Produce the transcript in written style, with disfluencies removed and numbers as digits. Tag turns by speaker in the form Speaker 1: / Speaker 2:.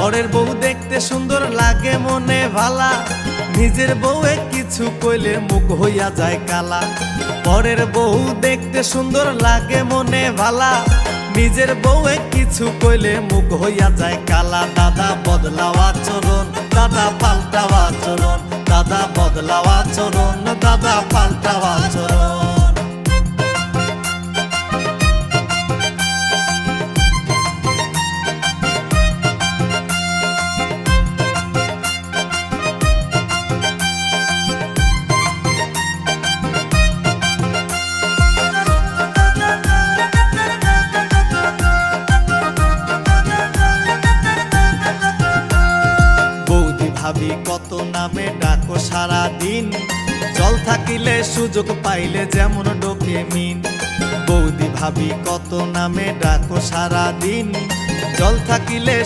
Speaker 1: পরের বউ দেখতে সুন্দর লাগে মনে ভালা, নিজের বউয়ে কিছু কইলে মুখ হইয়া যায় কালা। পরের বউ দেখতে সুন্দর লাগে মনে ভালা, নিজের বউয়ে কিছু কইলে মুখ হইয়া যায় কালা। দাদা বদলাও আচরণ, দাদা পাল্টাও আচরণ, দাদা বদলাও আচরণ, দাদা পাল্টাও আচরণ। ভাবি কত নামে ডাকো সারা দিন, জল থাকিলে সুযোগ পাইলে যেমন ডোকে মিন। বৌদি ভাবি কত নামে ডাকো সারা দিন, জল থাকিলে